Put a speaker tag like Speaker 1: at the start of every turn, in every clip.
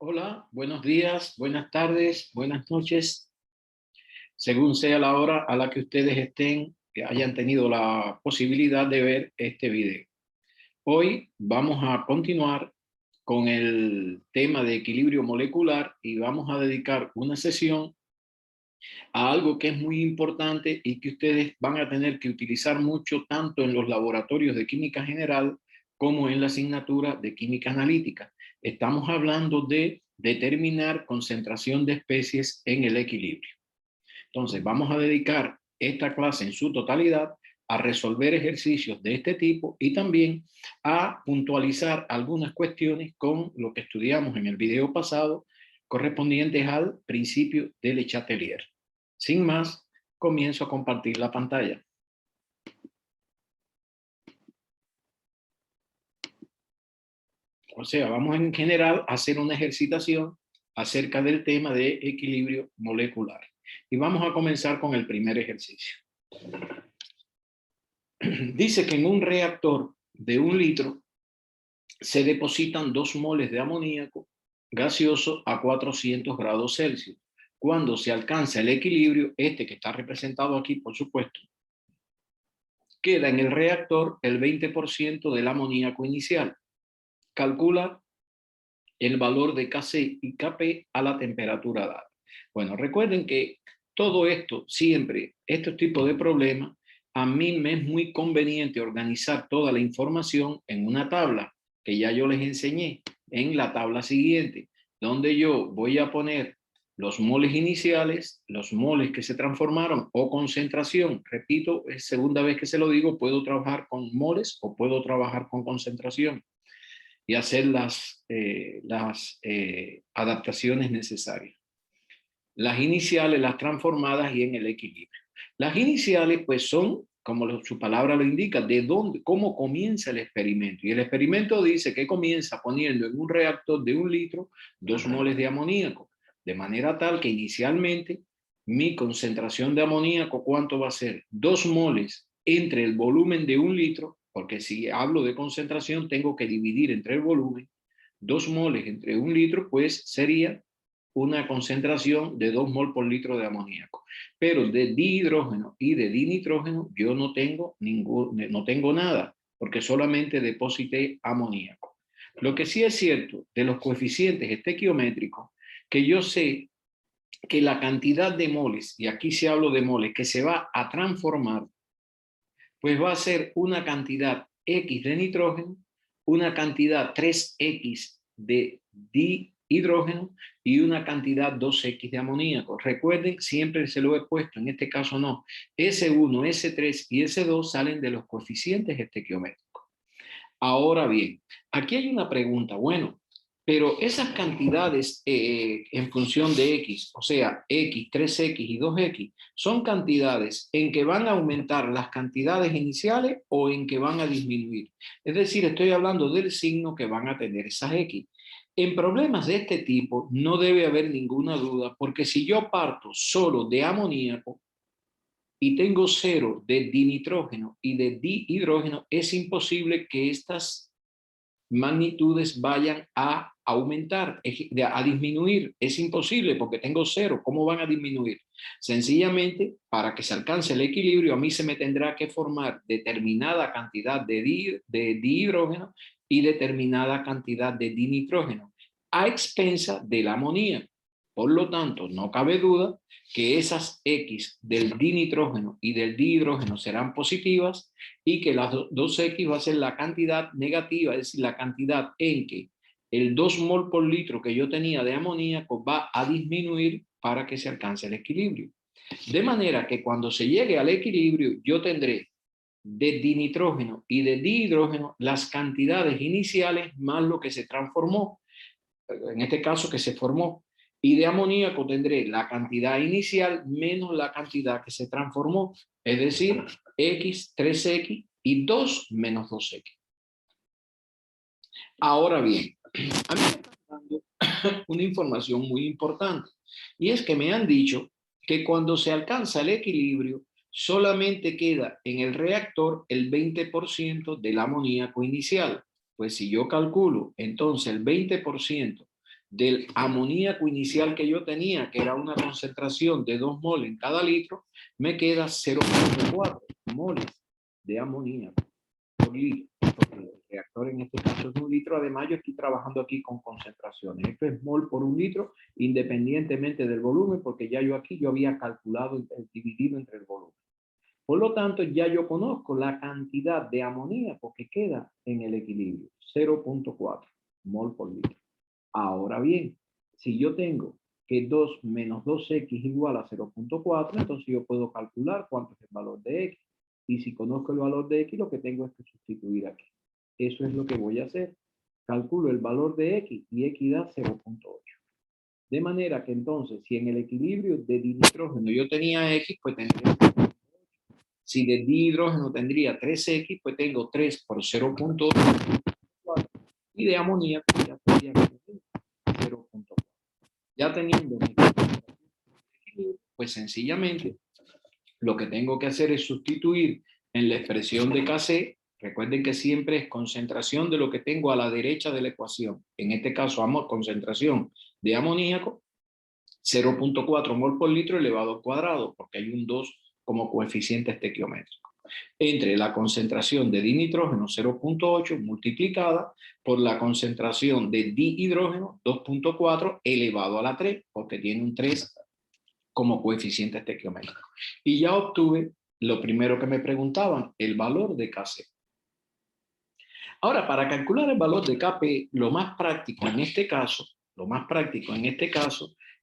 Speaker 1: Hola, buenos días, buenas tardes, buenas noches, según sea la hora a la que ustedes estén, que hayan tenido la posibilidad de ver este video. Hoy vamos a continuar con el tema de equilibrio molecular y vamos a dedicar una sesión a algo que es muy importante y que ustedes van a tener que utilizar mucho tanto en los laboratorios de química general como en la asignatura de química analítica. Estamos hablando de determinar concentración de especies en el equilibrio. Entonces, vamos a dedicar esta clase en su totalidad a resolver ejercicios de este tipo y también a puntualizar algunas cuestiones con lo que estudiamos en el video pasado correspondientes al principio de Le Chatelier. Sin más, comienzo a compartir la pantalla. O sea, vamos en general a hacer una ejercitación acerca del tema de equilibrio molecular. Y vamos a comenzar con el primer ejercicio. Dice que en un reactor de 1 litro se depositan 2 moles de amoníaco gaseoso a 400 grados Celsius. Cuando se alcanza el equilibrio, este que está representado aquí, por supuesto, queda en el reactor el 20% del amoníaco inicial. Calcula el valor de Kc y Kp a la temperatura dada. Bueno, recuerden que todo esto, siempre, este tipo de problemas, a mí me es muy conveniente organizar toda la información en una tabla que ya yo les enseñé, en la tabla siguiente, donde yo voy a poner los moles iniciales, los moles que se transformaron o concentración. Repito, es segunda vez que se lo digo, puedo trabajar con moles o puedo trabajar con concentración y hacer las adaptaciones necesarias. Las iniciales, las transformadas y en el equilibrio. Las iniciales pues son, como su palabra lo indica, de dónde, cómo comienza el experimento. Y el experimento dice que comienza poniendo en un reactor de 1 litro 2 moles de amoníaco, de manera tal que inicialmente mi concentración de amoníaco, ¿cuánto va a ser? 2 moles entre el volumen de 1 litro, porque si hablo de concentración tengo que dividir entre el volumen. 2 moles entre 1 litro, pues sería una concentración de 2 mol por litro de amoníaco. Pero de dihidrógeno y de dinitrógeno yo no tengo nada, porque solamente deposité amoníaco. Lo que sí es cierto de los coeficientes estequiométricos, que yo sé que la cantidad de moles, y aquí se hablo de moles, que se va a transformar, pues va a ser una cantidad X de nitrógeno, una cantidad 3X de dihidrógeno y una cantidad 2X de amoníaco. Recuerden, siempre se lo he puesto, en este caso no. S1, S3 y S2 salen de los coeficientes estequiométricos. Ahora bien, aquí hay una pregunta. Bueno, pero esas cantidades en función de X, o sea, X, 3X y 2X, ¿son cantidades en que van a aumentar las cantidades iniciales o en que van a disminuir? Es decir, estoy hablando del signo que van a tener esas X. En problemas de este tipo no debe haber ninguna duda, porque si yo parto solo de amoníaco y tengo 0 de dinitrógeno y de dihidrógeno, es imposible que estas magnitudes vayan a aumentar, a disminuir. Es imposible porque tengo 0. ¿Cómo van a disminuir? Sencillamente, para que se alcance el equilibrio, a mí se me tendrá que formar determinada cantidad de dihidrógeno y determinada cantidad de dinitrógeno a expensa del amoníaco. Por lo tanto, no cabe duda que esas X del dinitrógeno y del dihidrógeno serán positivas y que las 2X va a ser la cantidad negativa, es decir, la cantidad en que el 2 mol por litro que yo tenía de amoníaco va a disminuir para que se alcance el equilibrio. De manera que cuando se llegue al equilibrio, yo tendré de dinitrógeno y de dihidrógeno las cantidades iniciales más lo que se transformó, en este caso que se formó, y de amoníaco tendré la cantidad inicial menos la cantidad que se transformó, es decir, X, 3X y 2 menos 2X. Ahora bien, a mí me están dando una información muy importante, y es que me han dicho que cuando se alcanza el equilibrio, solamente queda en el reactor el 20% del amoníaco inicial. Pues si yo calculo entonces el 20% del amoníaco inicial que yo tenía, que era una concentración de 2 moles en cada litro, me queda 0.4 moles de amoníaco por litro. Porque el reactor en este caso es 1 litro. Además, yo estoy trabajando aquí con concentraciones. Esto es mol por 1 litro, independientemente del volumen, porque ya yo aquí había calculado, dividido entre el volumen. Por lo tanto, ya yo conozco la cantidad de amoníaco que queda en el equilibrio, 0.4 mol por litro. Ahora bien, si yo tengo que 2 menos 2x igual a 0.4, entonces yo puedo calcular cuánto es el valor de x. Y si conozco el valor de x, lo que tengo es que sustituir aquí. Eso es lo que voy a hacer. Calculo el valor de x y x da 0.8. De manera que entonces, si en el equilibrio de dinitrógeno yo tenía x, pues tendría. Si de dihidrógeno tendría 3x, pues tengo 3 por 0.8. Y de amoníaco ya tendría 0.4. Ya teniendo mi equilibrio, pues sencillamente lo que tengo que hacer es sustituir en la expresión de Kc. Recuerden que siempre es concentración de lo que tengo a la derecha de la ecuación. En este caso, concentración de amoníaco, 0.4 mol por litro elevado al cuadrado, porque hay un 2 como coeficiente estequiométrico, entre la concentración de dinitrógeno 0.8 multiplicada por la concentración de dihidrógeno 2.4 elevado a la 3, porque tiene un 3 como coeficiente estequiométrico. Y ya obtuve lo primero que me preguntaban, el valor de Kc. Ahora, para calcular el valor de Kp, lo más práctico en este caso,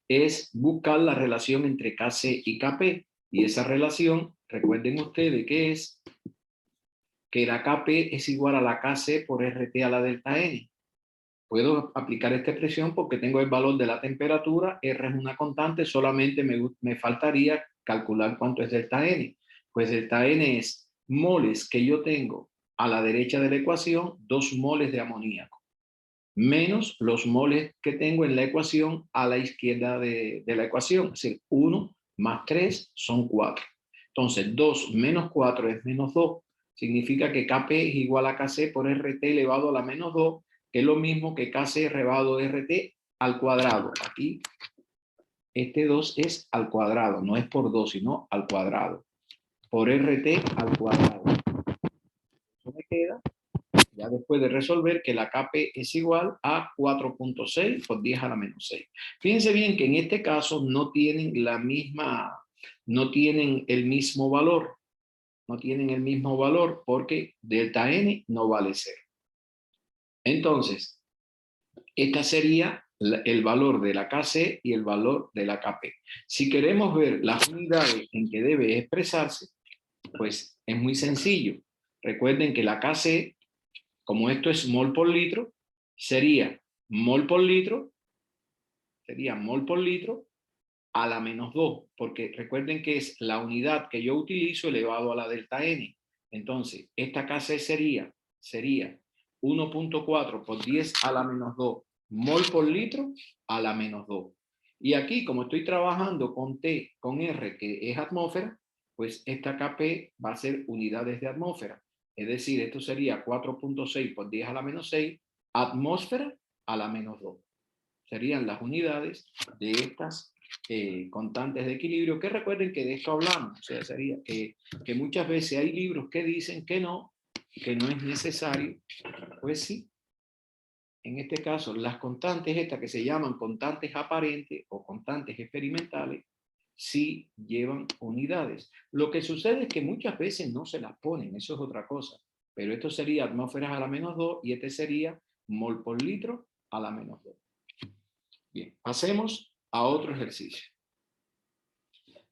Speaker 1: es buscar la relación entre Kc y Kp. Y esa relación, recuerden ustedes que es que la Kp es igual a la Kc por RT a la delta N. Puedo aplicar esta expresión porque tengo el valor de la temperatura, R es una constante, solamente me faltaría calcular cuánto es delta N. Pues delta N es moles que yo tengo a la derecha de la ecuación, 2 moles de amoníaco, menos los moles que tengo en la ecuación a la izquierda de la ecuación, es decir, 1 más 3 son 4. Entonces, 2 menos 4 es menos 2, significa que Kp es igual a Kc por RT elevado a la menos 2, que es lo mismo que Kc elevado a RT al cuadrado. Aquí, este 2 es al cuadrado, no es por 2, sino al cuadrado. Por RT al cuadrado. Eso me queda, ya después de resolver, que la Kp es igual a 4.6 por 10 a la menos 6. Fíjense bien que en este caso no tienen el mismo valor. No tienen el mismo valor porque delta N no vale 0. Entonces, esta sería el valor de la Kc y el valor de la Kp. Si queremos ver las unidades en que debe expresarse, pues es muy sencillo. Recuerden que la Kc, como esto es mol por litro, sería mol por litro a la menos 2, porque recuerden que es la unidad que yo utilizo elevado a la delta N. Entonces, esta Kc sería 1.4 por 10 a la menos 2 mol por litro a la menos 2. Y aquí, como estoy trabajando con T, con R, que es atmósfera, pues esta Kp va a ser unidades de atmósfera. Es decir, esto sería 4.6 por 10 a la menos 6, atmósfera a la menos 2. Serían las unidades de estas constantes de equilibrio, que recuerden que de esto hablamos. O sea, sería que muchas veces hay libros que dicen que no es necesario. Pues sí. En este caso, las constantes estas que se llaman constantes aparentes o constantes experimentales, sí llevan unidades. Lo que sucede es que muchas veces no se las ponen, eso es otra cosa. Pero esto sería atmósferas a la menos 2 y este sería mol por litro a la menos 2. Bien, pasemos a otro ejercicio.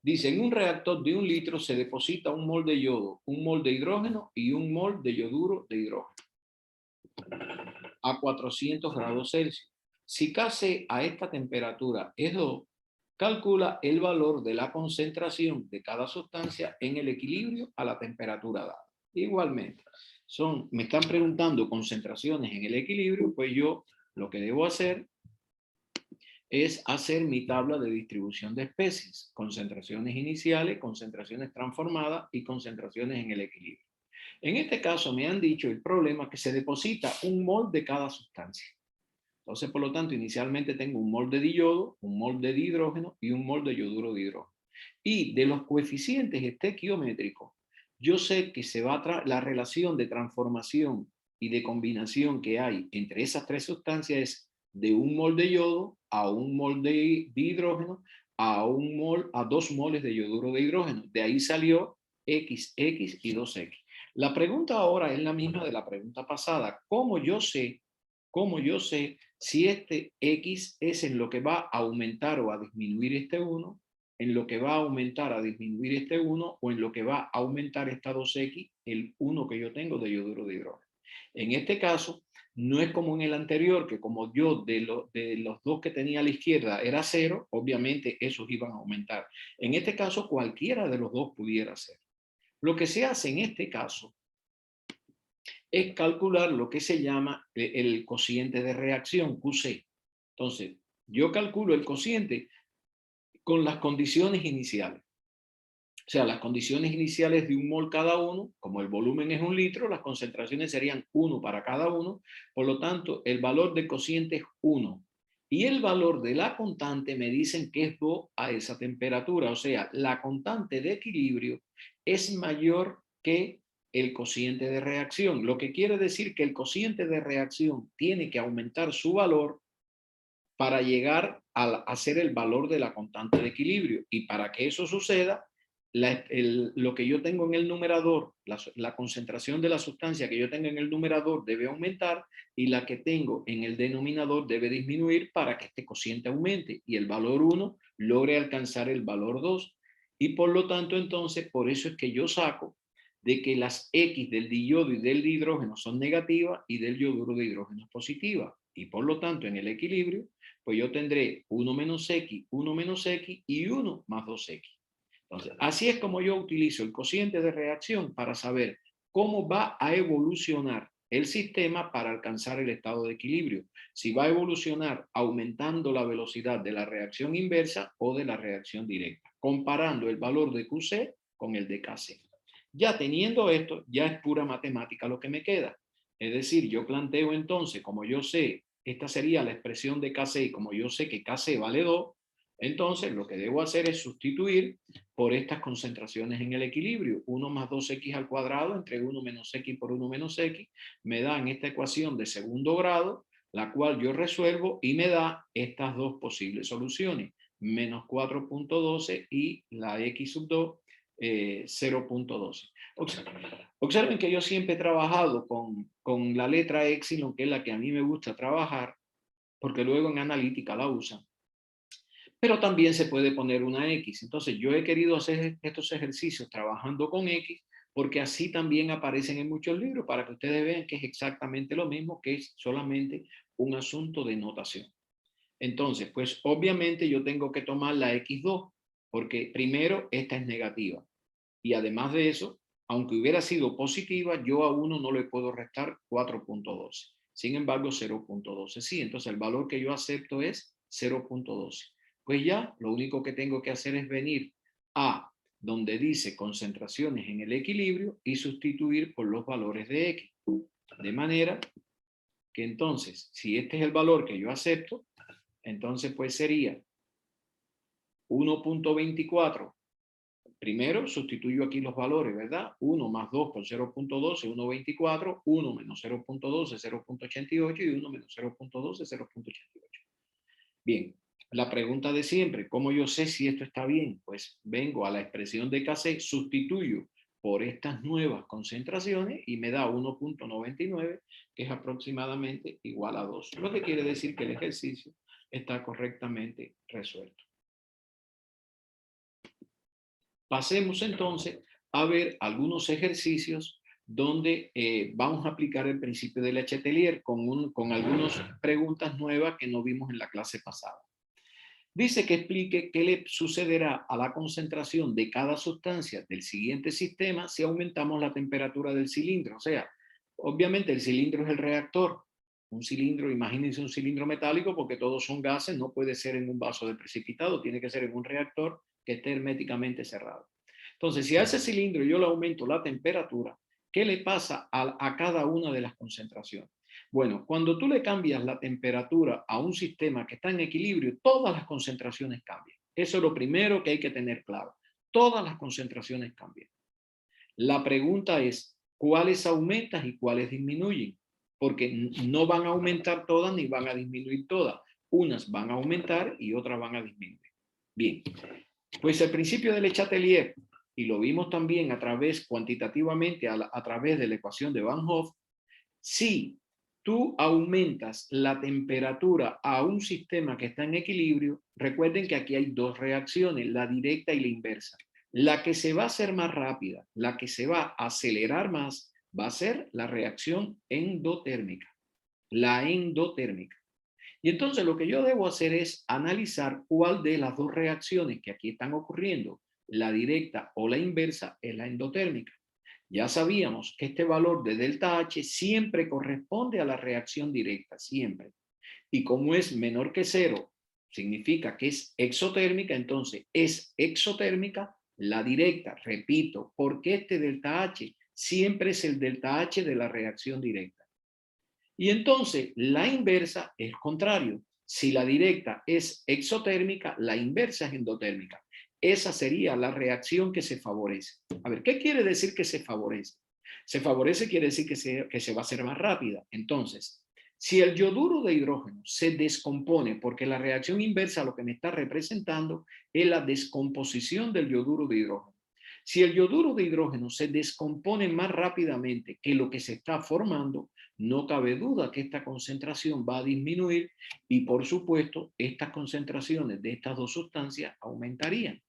Speaker 1: Dice, en un reactor de 1 litro se deposita 1 mol de yodo, 1 mol de hidrógeno y 1 mol de yoduro de hidrógeno a 400 grados Celsius. Si Kc a esta temperatura es 2, calcula el valor de la concentración de cada sustancia en el equilibrio a la temperatura dada. Igualmente, me están preguntando concentraciones en el equilibrio, pues yo lo que debo hacer es hacer mi tabla de distribución de especies, concentraciones iniciales, concentraciones transformadas y concentraciones en el equilibrio. En este caso me han dicho el problema que se deposita 1 mol de cada sustancia. Entonces, por lo tanto, inicialmente tengo un mol de diyodo, un mol de dihidrógeno y un mol de yoduro de hidrógeno. Y de los coeficientes estequiométricos, yo sé que se va a la relación de transformación y de combinación que hay entre esas tres sustancias es de un mol de yodo a un mol de hidrógeno a 2 moles de yoduro de hidrógeno. De ahí salió X, X y 2X. La pregunta ahora es la misma de la pregunta pasada. ¿Cómo yo sé si este X es en lo que va a aumentar o a disminuir este 1, en lo que va a aumentar a disminuir este 1 o en lo que va a aumentar esta 2X, el 1 que yo tengo de yoduro de hidrógeno? En este caso, no es como en el anterior, que como yo de los dos que tenía a la izquierda era 0, obviamente esos iban a aumentar. En este caso, cualquiera de los dos pudiera ser. Lo que se hace en este caso es calcular lo que se llama el cociente de reacción, QC. Entonces, yo calculo el cociente con las condiciones iniciales. O sea, las condiciones iniciales de un mol cada uno, como el volumen es 1 litro, las concentraciones serían 1 para cada uno. Por lo tanto, el valor del cociente es 1. Y el valor de la constante me dicen que es 2 a esa temperatura. O sea, la constante de equilibrio es mayor que el cociente de reacción. Lo que quiere decir que el cociente de reacción tiene que aumentar su valor para llegar a ser el valor de la constante de equilibrio. Y para que eso suceda, lo que yo tengo en el numerador, la concentración de la sustancia que yo tengo en el numerador debe aumentar y la que tengo en el denominador debe disminuir para que este cociente aumente y el valor 1 logre alcanzar el valor 2. Y por lo tanto, entonces, por eso es que yo saco de que las X del diyodo y del dihidrógeno son negativas y del yoduro de hidrógeno es positiva. Y por lo tanto, en el equilibrio, pues yo tendré 1 menos X, 1 menos X y 1 más 2X. Entonces, así es como yo utilizo el cociente de reacción para saber cómo va a evolucionar el sistema para alcanzar el estado de equilibrio. Si va a evolucionar aumentando la velocidad de la reacción inversa o de la reacción directa, comparando el valor de QC con el de KC. Ya teniendo esto, ya es pura matemática lo que me queda. Es decir, yo planteo entonces, como yo sé, esta sería la expresión de KC, y como yo sé que KC vale 2, entonces lo que debo hacer es sustituir por estas concentraciones en el equilibrio. 1 más 2x al cuadrado entre 1 menos x por 1 menos x me da en esta ecuación de segundo grado, la cual yo resuelvo y me da estas dos posibles soluciones, menos 4.12 y la x sub 2, 0.12. Observen que yo siempre he trabajado con la letra epsilon, que es la que a mí me gusta trabajar, porque luego en analítica la usan. Pero también se puede poner una X. Entonces yo he querido hacer estos ejercicios trabajando con X, porque así también aparecen en muchos libros, para que ustedes vean que es exactamente lo mismo, que es solamente un asunto de notación. Entonces, pues obviamente yo tengo que tomar la X2, porque primero esta es negativa. Y además de eso, aunque hubiera sido positiva, yo a 1 no le puedo restar 4.12. Sin embargo, 0.12 sí. Entonces el valor que yo acepto es 0.12. Pues ya lo único que tengo que hacer es venir a donde dice concentraciones en el equilibrio y sustituir por los valores de X. De manera que entonces, si este es el valor que yo acepto, entonces pues sería 1.24. Primero sustituyo aquí los valores, ¿verdad? 1 más 2 por 0.12, 1.24, 1 menos 0.12, 0.88 y 1 menos 0.12, 0.88. Bien, la pregunta de siempre, ¿cómo yo sé si esto está bien? Pues vengo a la expresión de KC, sustituyo por estas nuevas concentraciones y me da 1.99, que es aproximadamente igual a 2. Lo que quiere decir que el ejercicio está correctamente resuelto. Pasemos entonces a ver algunos ejercicios donde vamos a aplicar el principio de Letetelier con algunas preguntas nuevas que no vimos en la clase pasada. Dice que explique qué le sucederá a la concentración de cada sustancia del siguiente sistema si aumentamos la temperatura del cilindro. O sea, obviamente el cilindro es el reactor. Un cilindro, imagínense un cilindro metálico, porque todos son gases, no puede ser en un vaso de precipitado, tiene que ser en un reactor que esté herméticamente cerrado. Entonces, si a ese cilindro yo le aumento la temperatura, ¿qué le pasa a cada una de las concentraciones? Bueno, cuando tú le cambias la temperatura a un sistema que está en equilibrio, todas las concentraciones cambian. Eso es lo primero que hay que tener claro. Todas las concentraciones cambian. La pregunta es, ¿cuáles aumentan y cuáles disminuyen? Porque no van a aumentar todas ni van a disminuir todas. Unas van a aumentar y otras van a disminuir. Bien, pues el principio de Le Chatelier, y lo vimos también a través, cuantitativamente, a través de la ecuación de Van Hoff, si tú aumentas la temperatura a un sistema que está en equilibrio, recuerden que aquí hay dos reacciones, la directa y la inversa. La que se va a hacer más rápida, la que se va a acelerar más, va a ser la reacción endotérmica. La endotérmica. Y entonces lo que yo debo hacer es analizar cuál de las dos reacciones que aquí están ocurriendo, la directa o la inversa, es la endotérmica. Ya sabíamos que este valor de delta H siempre corresponde a la reacción directa, siempre. Y como es menor que cero, significa que es exotérmica, entonces es exotérmica la directa. Repito, porque este delta H siempre es el delta H de la reacción directa. Y entonces la inversa es contrario. Si la directa es exotérmica, la inversa es endotérmica. Esa sería la reacción que se favorece. A ver, ¿qué quiere decir que se favorece? Se favorece quiere decir que se va a hacer más rápida. Entonces, si el yoduro de hidrógeno se descompone, porque la reacción inversa lo que me está representando es la descomposición del yoduro de hidrógeno. Si el yoduro de hidrógeno se descompone más rápidamente que lo que se está formando, no cabe duda que esta concentración va a disminuir y, por supuesto, estas concentraciones de estas dos sustancias aumentarían.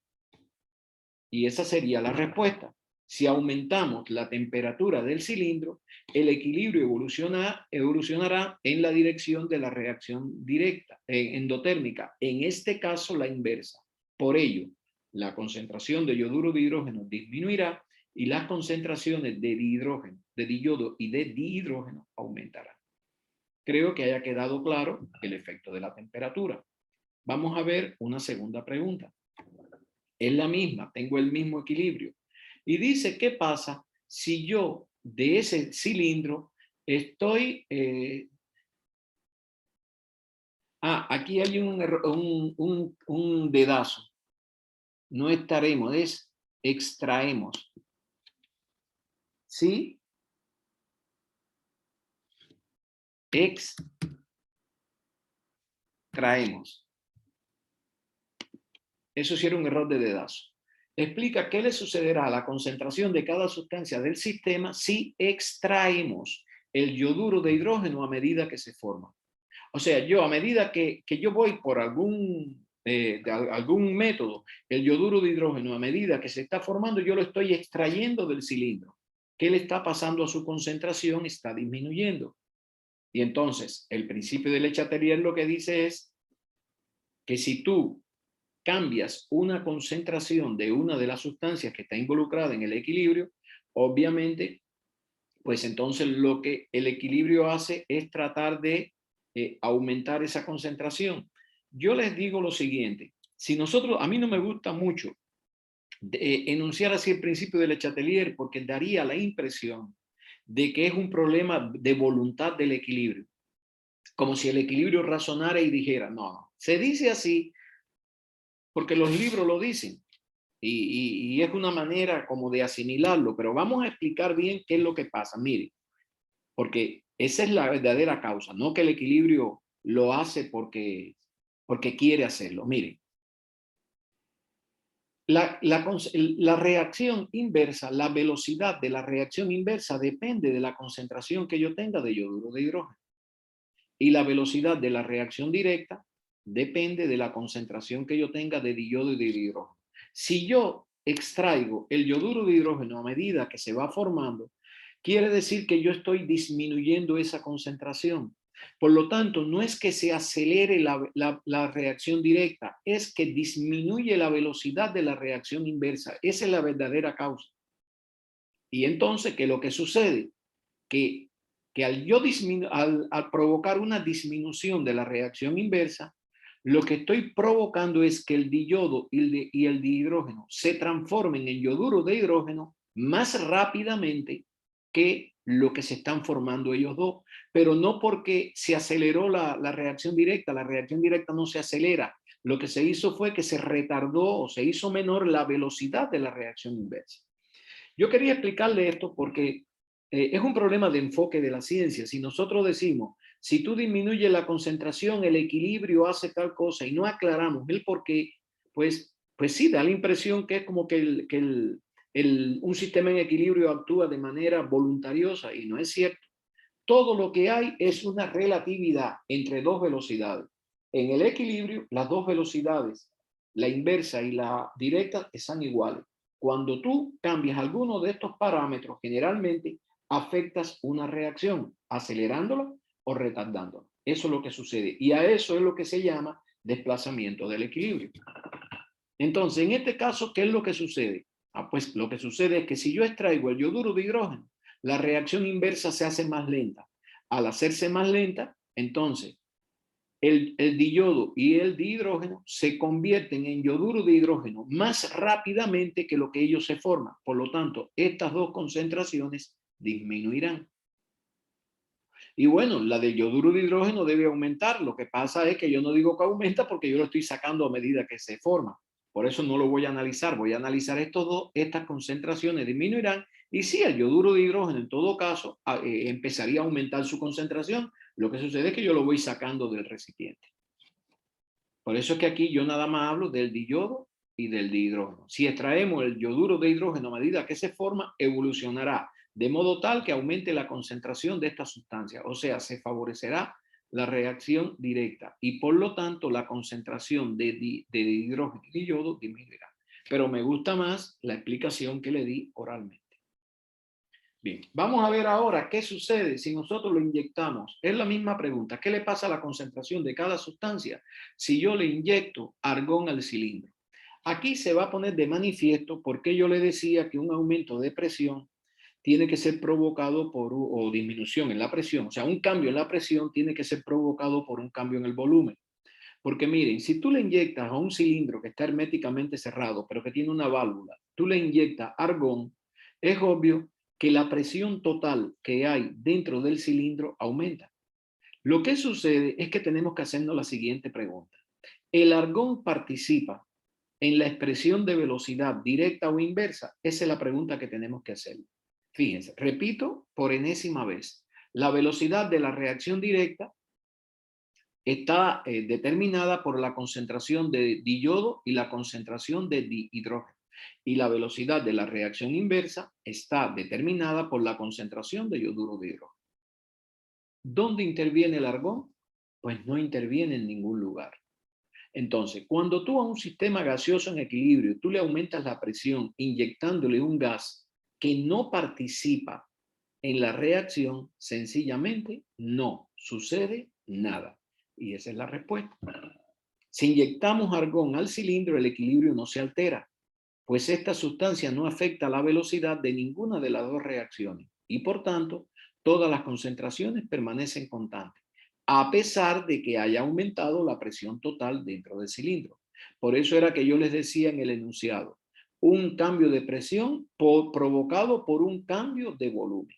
Speaker 1: Y esa sería la respuesta. Si aumentamos la temperatura del cilindro, el equilibrio evolucionará en la dirección de la reacción directa, endotérmica, en este caso la inversa. Por ello, la concentración de yoduro de hidrógeno disminuirá y las concentraciones de dihidrógeno, de diyodo y de dihidrógeno aumentarán. Creo que haya quedado claro el efecto de la temperatura. Vamos a ver una segunda pregunta. Es la misma, tengo el mismo equilibrio. Y dice, ¿qué pasa si yo de ese cilindro estoy... aquí hay un dedazo. No estaremos, es extraemos. ¿Sí? Extraemos. Eso sí era un error de dedazo. Explica qué le sucederá a la concentración de cada sustancia del sistema si extraemos el yoduro de hidrógeno a medida que se forma. O sea, yo a medida que yo voy por algún método, el yoduro de hidrógeno, a medida que se está formando, yo lo estoy extrayendo del cilindro. ¿Qué le está pasando a su concentración? Está disminuyendo. Y entonces, el principio de Le Chatelier lo que dice es que si tú cambias una concentración de una de las sustancias que está involucrada en el equilibrio, obviamente, pues entonces lo que el equilibrio hace es tratar de aumentar esa concentración. Yo les digo lo siguiente, si nosotros, a mí no me gusta mucho enunciar así el principio de Le Chatelier porque daría la impresión de que es un problema de voluntad del equilibrio, como si el equilibrio razonara y dijera, no, se dice así porque los libros lo dicen. Y es una manera como de asimilarlo, pero vamos a explicar bien qué es lo que pasa. Mire, porque esa es la verdadera causa, no que el equilibrio lo hace porque quiere hacerlo. Mire, la reacción inversa, la velocidad de la reacción inversa depende de la concentración que yo tenga de yoduro de hidrógeno. Y la velocidad de la reacción directa depende de la concentración que yo tenga de diyodo y de hidrógeno. Si yo extraigo el yoduro de hidrógeno a medida que se va formando, quiere decir que yo estoy disminuyendo esa concentración. Por lo tanto, no es que se acelere la reacción directa, es que disminuye la velocidad de la reacción inversa. Esa es la verdadera causa. Y entonces, ¿qué es lo que sucede? Que al provocar una disminución de la reacción inversa, lo que estoy provocando es que el diyodo y el dihidrógeno se transformen en yoduro de hidrógeno más rápidamente que lo que se están formando ellos dos, pero no porque se aceleró la reacción directa no se acelera. Lo que se hizo fue que se retardó o se hizo menor la velocidad de la reacción inversa. Yo quería explicarle esto porque es un problema de enfoque de la ciencia. Si nosotros decimos, si tú disminuyes la concentración, el equilibrio hace tal cosa y no aclaramos el por qué, pues sí, da la impresión que es como que un sistema en equilibrio actúa de manera voluntariosa y no es cierto. Todo lo que hay es una relatividad entre dos velocidades. En el equilibrio, las dos velocidades, la inversa y la directa, están iguales. Cuando tú cambias alguno de estos parámetros, generalmente afectas una reacción, acelerándola o retardándola. Eso es lo que sucede. Y a eso es lo que se llama desplazamiento del equilibrio. Entonces, en este caso, ¿qué es lo que sucede? Pues lo que sucede es que si yo extraigo el yoduro de hidrógeno, la reacción inversa se hace más lenta. Al hacerse más lenta, entonces el diyodo y el dihidrógeno se convierten en yoduro de hidrógeno más rápidamente que lo que ellos se forman. Por lo tanto, estas dos concentraciones disminuirán. Y bueno, la del yoduro de hidrógeno debe aumentar. Lo que pasa es que yo no digo que aumenta porque yo lo estoy sacando a medida que se forma. Por eso no lo voy a analizar. Voy a analizar estos dos. Estas concentraciones disminuirán. Y sí, el yoduro de hidrógeno en todo caso empezaría a aumentar su concentración. Lo que sucede es que yo lo voy sacando del recipiente. Por eso es que aquí yo nada más hablo del diyodo y del dihidrógeno. Si extraemos el yoduro de hidrógeno a medida que se forma, evolucionará de modo tal que aumente la concentración de esta sustancia. O sea, se favorecerá la reacción directa y por lo tanto la concentración de hidrógeno y yodo disminuirá. Pero me gusta más la explicación que le di oralmente. Bien, vamos a ver ahora qué sucede si nosotros lo inyectamos. Es la misma pregunta. ¿Qué le pasa a la concentración de cada sustancia si yo le inyecto argón al cilindro? Aquí se va a poner de manifiesto por qué yo le decía que un aumento de presión tiene que ser provocado por, o disminución en la presión, o sea, un cambio en la presión tiene que ser provocado por un cambio en el volumen. Porque miren, si tú le inyectas a un cilindro que está herméticamente cerrado, pero que tiene una válvula, tú le inyectas argón, es obvio que la presión total que hay dentro del cilindro aumenta. Lo que sucede es que tenemos que hacernos la siguiente pregunta. ¿El argón participa en la expresión de velocidad directa o inversa? Esa es la pregunta que tenemos que hacer. Fíjense, repito por enésima vez. La velocidad de la reacción directa está determinada por la concentración de diyodo y la concentración de dihidrógeno. Y la velocidad de la reacción inversa está determinada por la concentración de yoduro de hidrógeno. ¿Dónde interviene el argón? Pues no interviene en ningún lugar. Entonces, cuando tú a un sistema gaseoso en equilibrio, tú le aumentas la presión inyectándole un gas que no participa en la reacción, sencillamente no sucede nada. Y esa es la respuesta. Si inyectamos argón al cilindro, el equilibrio no se altera, pues esta sustancia no afecta la velocidad de ninguna de las dos reacciones y por tanto todas las concentraciones permanecen constantes, a pesar de que haya aumentado la presión total dentro del cilindro. Por eso era que yo les decía en el enunciado, un cambio de presión provocado por un cambio de volumen.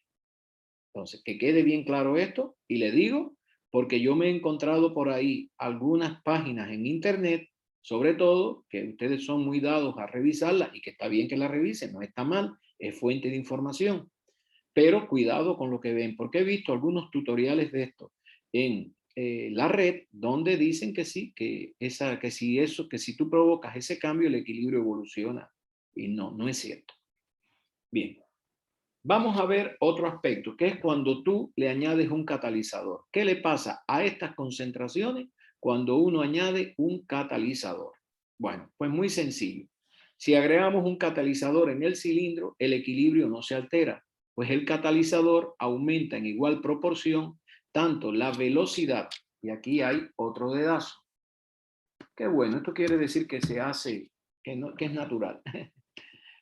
Speaker 1: Entonces, que quede bien claro esto y le digo, porque yo me he encontrado por ahí algunas páginas en internet, sobre todo que ustedes son muy dados a revisarlas y que está bien que las revisen, no está mal, es fuente de información. Pero cuidado con lo que ven, porque he visto algunos tutoriales de esto en la red donde dicen que sí, que si tú provocas ese cambio, el equilibrio evoluciona. Y no, no es cierto. Bien. Vamos a ver otro aspecto, que es cuando tú le añades un catalizador. ¿Qué le pasa a estas concentraciones cuando uno añade un catalizador? Bueno, pues muy sencillo. Si agregamos un catalizador en el cilindro, el equilibrio no se altera, pues el catalizador aumenta en igual proporción tanto la velocidad, y aquí hay otro dedazo. Qué bueno, esto quiere decir que se hace, que es natural.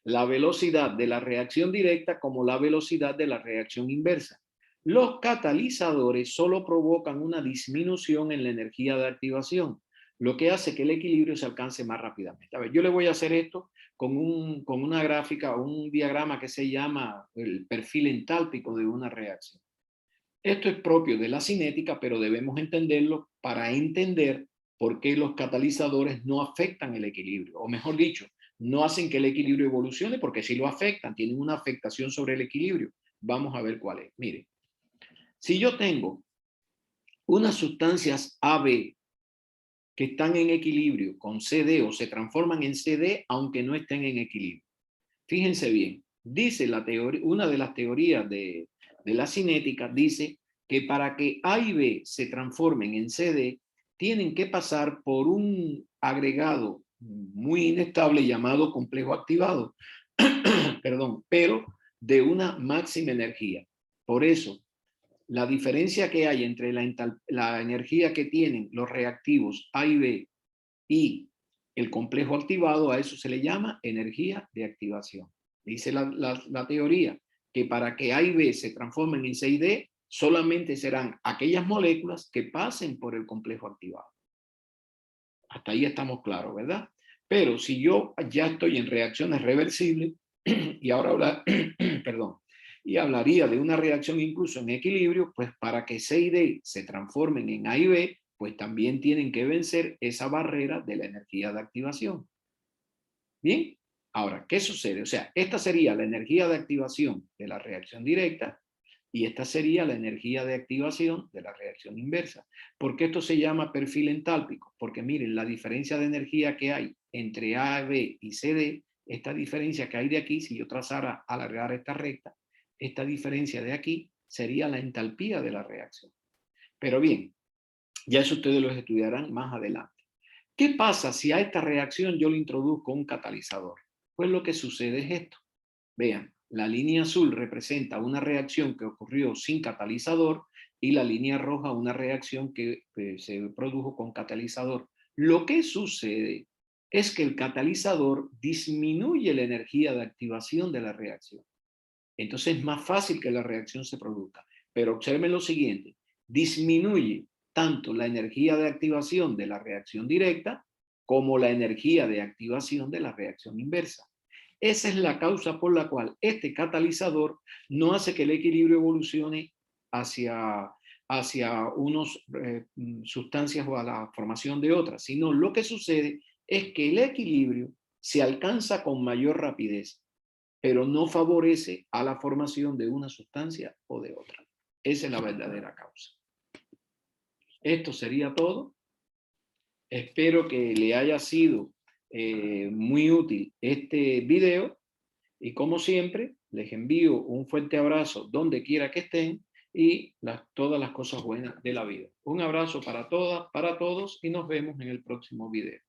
Speaker 1: La velocidad de la reacción directa como la velocidad de la reacción inversa. Los catalizadores solo provocan una disminución en la energía de activación. lo que hace que el equilibrio se alcance más rápidamente. A ver, yo le voy a hacer esto con una gráfica o un diagrama que se llama el perfil entálpico de una reacción. Esto es propio de la cinética, pero debemos entenderlo para entender por qué los catalizadores no afectan el equilibrio, o mejor dicho, no hacen que el equilibrio evolucione, porque si lo afectan, tienen una afectación sobre el equilibrio. Vamos a ver cuál es. Mire, si yo tengo unas sustancias AB que están en equilibrio con CD o se transforman en CD aunque no estén en equilibrio. Fíjense bien, dice la teoría, una de las teorías de la cinética dice que para que A y B se transformen en CD, tienen que pasar por un agregado muy inestable llamado complejo activado, perdón, pero de una máxima energía. Por eso, la diferencia que hay entre la energía que tienen los reactivos A y B y el complejo activado, a eso se le llama energía de activación. Dice la teoría que para que A y B se transformen en C y D, solamente serán aquellas moléculas que pasen por el complejo activado. Hasta ahí estamos claros, ¿verdad? Pero si yo ya estoy en reacciones reversibles, y ahora perdón, y hablaría de una reacción incluso en equilibrio, pues para que C y D se transformen en A y B, pues también tienen que vencer esa barrera de la energía de activación. Bien, ahora, ¿qué sucede? O sea, esta sería la energía de activación de la reacción directa y esta sería la energía de activación de la reacción inversa. ¿Por qué esto se llama perfil entálpico? Porque miren, la diferencia de energía que hay entre A, B y CD, esta diferencia que hay de aquí, si yo trazara, alargar esta recta, esta diferencia de aquí sería la entalpía de la reacción. Pero bien, ya eso ustedes lo estudiarán más adelante. ¿Qué pasa si a esta reacción yo le introduzco un catalizador? Pues lo que sucede es esto. Vean, la línea azul representa una reacción que ocurrió sin catalizador y la línea roja una reacción que se produjo con catalizador. Lo que sucede es que el catalizador disminuye la energía de activación de la reacción. Entonces es más fácil que la reacción se produzca. Pero observen lo siguiente, disminuye tanto la energía de activación de la reacción directa como la energía de activación de la reacción inversa. Esa es la causa por la cual este catalizador no hace que el equilibrio evolucione hacia unas sustancias o a la formación de otras, sino lo que sucede es que el equilibrio se alcanza con mayor rapidez, pero no favorece a la formación de una sustancia o de otra. Esa es la verdadera causa. Esto sería todo. Espero que le haya sido muy útil este video y como siempre les envío un fuerte abrazo donde quiera que estén y todas las cosas buenas de la vida. Un abrazo para todas, para todos y nos vemos en el próximo video.